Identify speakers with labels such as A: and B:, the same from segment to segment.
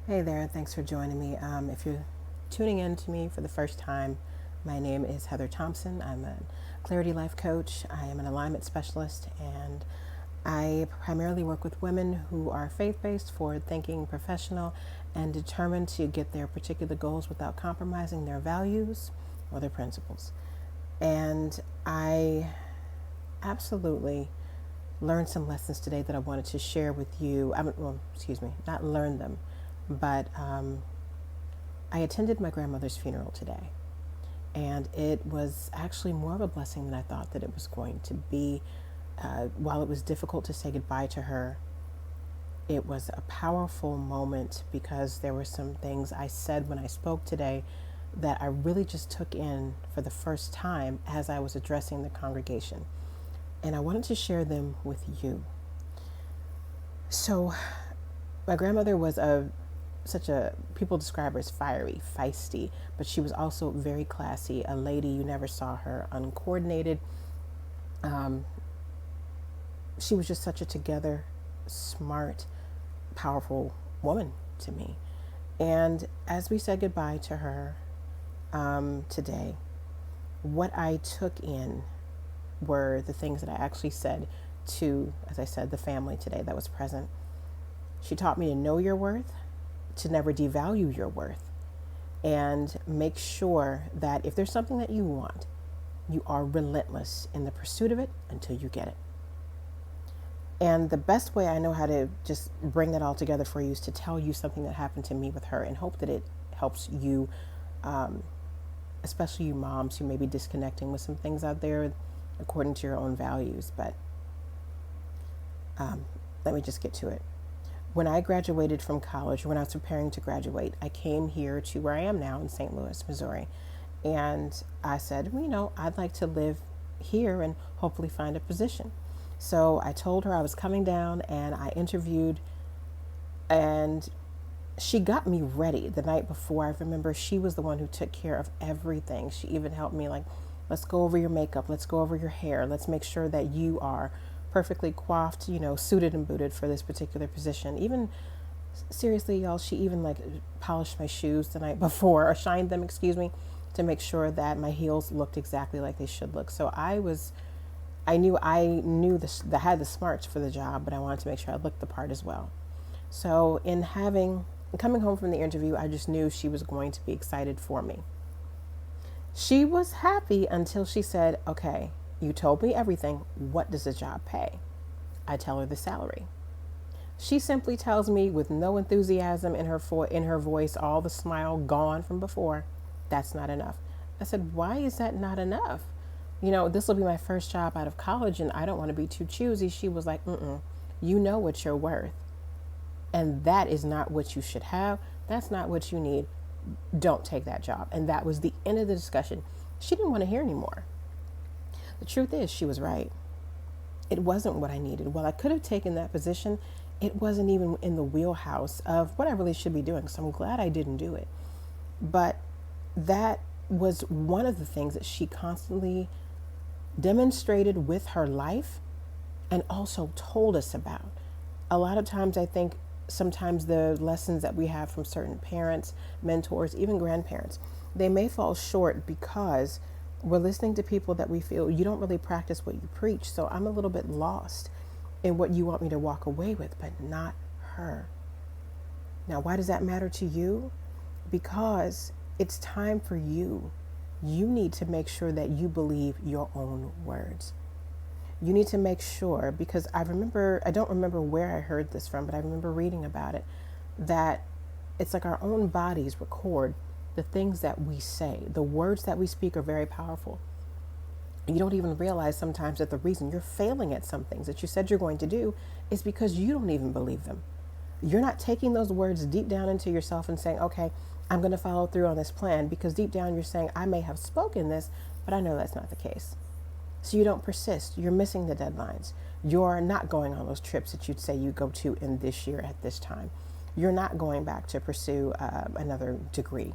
A: Hey there, thanks for joining me. If you're tuning in to me for the first time, my name is Heather Thompson. I'm a clarity life coach. I am an alignment specialist, and I primarily work with women who are faith based, forward thinking, professional, and determined to get their particular goals without compromising their values or their principles. And I absolutely learned some lessons today that I wanted to share with you. Excuse me, not learn them, but I attended my grandmother's funeral today, and it was actually more of a blessing than I thought that it was going to be. While it was difficult to say goodbye to her, it was a powerful moment because there were some things I said when I spoke today that I really just took in for the first time as I was addressing the congregation. And I wanted to share them with you. So, my grandmother was such a, people describe her as fiery, feisty, but she was also very classy, a lady. You never saw her uncoordinated. Um, she was just such a together, smart, powerful woman to me. And as we said goodbye to her today, what I took in were the things that I actually said to, as I said, the family today that was present. She taught me to know your worth, to never devalue your worth, and make sure that if there's something that you want, you are relentless in the pursuit of it until you get it. And the best way I know how to just bring that all together for you is to tell you something that happened to me with her and hope that it helps you, especially you moms who may be disconnecting with some things out there according to your own values. But let me just get to it. When I graduated from college, when I was preparing to graduate, I came here to where I am now in St. Louis, Missouri. And I said, well, I'd like to live here and hopefully find a position. So I told her I was coming down and I interviewed, and she got me ready the night before. I remember she was the one who took care of everything. She even helped me, like, let's go over your makeup, let's go over your hair, let's make sure that you are perfectly coiffed, suited and booted for this particular position. Even seriously, y'all, she even like polished my shoes the night before, or shined them, excuse me, to make sure that my heels looked exactly like they should look. So I knew this, I had the smarts for the job, but I wanted to make sure I looked the part as well. So coming home from the interview, I just knew she was going to be excited for me. She was happy until she said, okay, you told me everything. What does the job pay? I tell her the salary. She simply tells me with no enthusiasm in her voice, all the smile gone from before, that's not enough. I said, why is that not enough? This will be my first job out of college and I don't want to be too choosy. She was like, you know what you're worth. And that is not what you should have. That's not what you need. Don't take that job. And that was the end of the discussion. She didn't want to hear anymore. The truth is, she was right. It wasn't what I needed. While I could have taken that position, it wasn't even in the wheelhouse of what I really should be doing. So I'm glad I didn't do it. But that was one of the things that she constantly demonstrated with her life and also told us about. A lot of times I think sometimes the lessons that we have from certain parents, mentors, even grandparents, they may fall short because we're listening to people that we feel you don't really practice what you preach. So I'm a little bit lost in what you want me to walk away with, but not her. Now, why does that matter to you? Because it's time for you. You need to make sure that you believe your own words. You need to make sure, because I don't remember where I heard this from, but I remember reading about it, that it's like our own bodies record the things that we say. The words that we speak are very powerful. You don't even realize sometimes that the reason you're failing at some things that you said you're going to do is because you don't even believe them. You're not taking those words deep down into yourself and saying, okay, I'm going to follow through on this plan, because deep down you're saying, I may have spoken this, but I know that's not the case. So you don't persist. You're missing the deadlines. You're not going on those trips that you'd say you go to in this year at this time. You're not going back to pursue another degree.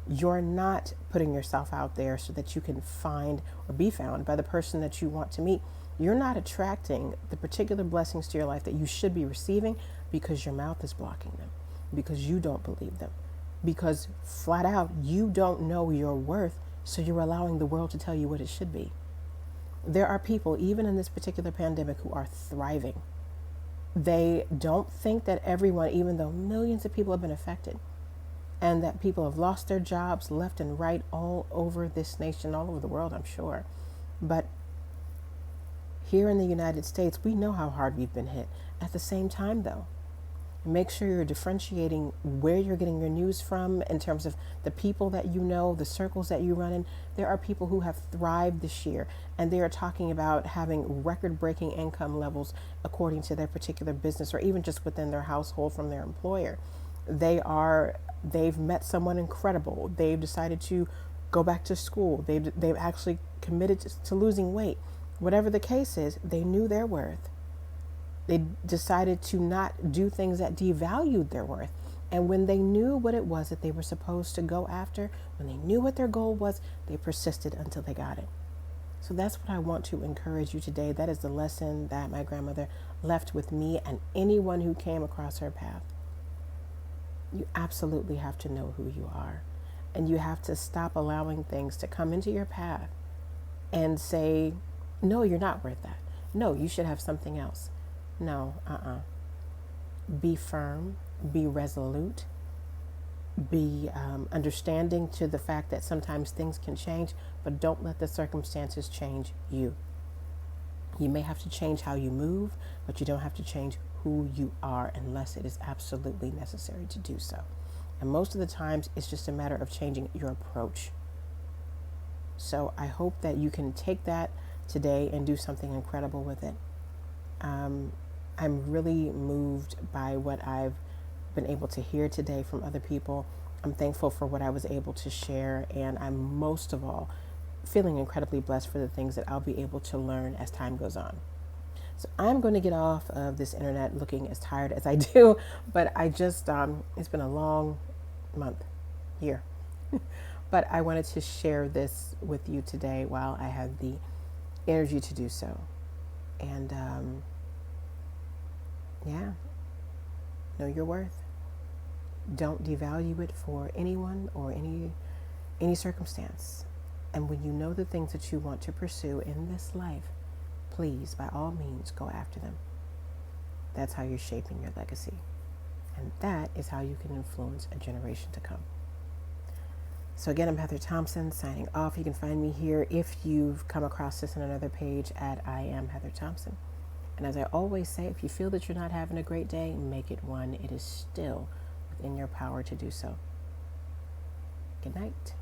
A: You're not putting yourself out there so that you can find or be found by the person that you want to meet. You're not attracting the particular blessings to your life that you should be receiving because your mouth is blocking them. because you don't believe them. Because flat out, you don't know your worth, so you're allowing the world to tell you what it should be. There are people, even in this particular pandemic, who are thriving. They don't think that everyone, even though millions of people have been affected, and that people have lost their jobs left and right all over this nation, all over the world, I'm sure. But here in the United States, we know how hard we've been hit. At the same time, though, make sure you're differentiating where you're getting your news from in terms of the people that you know, the circles that you run in. There are people who have thrived this year, and they are talking about having record-breaking income levels according to their particular business, or even just within their household from their employer. They've met someone incredible. They've decided to go back to school. They've actually committed to losing weight. Whatever the case is, they knew their worth. They decided to not do things that devalued their worth. And when they knew what it was that they were supposed to go after, when they knew what their goal was, they persisted until they got it. So that's what I want to encourage you today. That is the lesson that my grandmother left with me and anyone who came across her path. You absolutely have to know who you are. And you have to stop allowing things to come into your path and say, no, you're not worth that. No, you should have something else. No, Be firm, be resolute, be understanding to the fact that sometimes things can change, but don't let the circumstances change you. You may have to change how you move, but you don't have to change who you are unless it is absolutely necessary to do so. And most of the times, it's just a matter of changing your approach. So I hope that you can take that today and do something incredible with it. I'm really moved by what I've been able to hear today from other people. I'm thankful for what I was able to share, and I'm most of all feeling incredibly blessed for the things that I'll be able to learn as time goes on. So I'm going to get off of this internet looking as tired as I do, but I just, it's been a long month, year. But I wanted to share this with you today while I had the energy to do so. And yeah, know your worth. Don't devalue it for anyone or any circumstance. And when you know the things that you want to pursue in this life, please, by all means, go after them. That's how you're shaping your legacy. And that is how you can influence a generation to come. So again, I'm Heather Thompson signing off. You can find me here if you've come across this on another page at I am Heather Thompson. And as I always say, if you feel that you're not having a great day, make it one. It is still within your power to do so. Good night.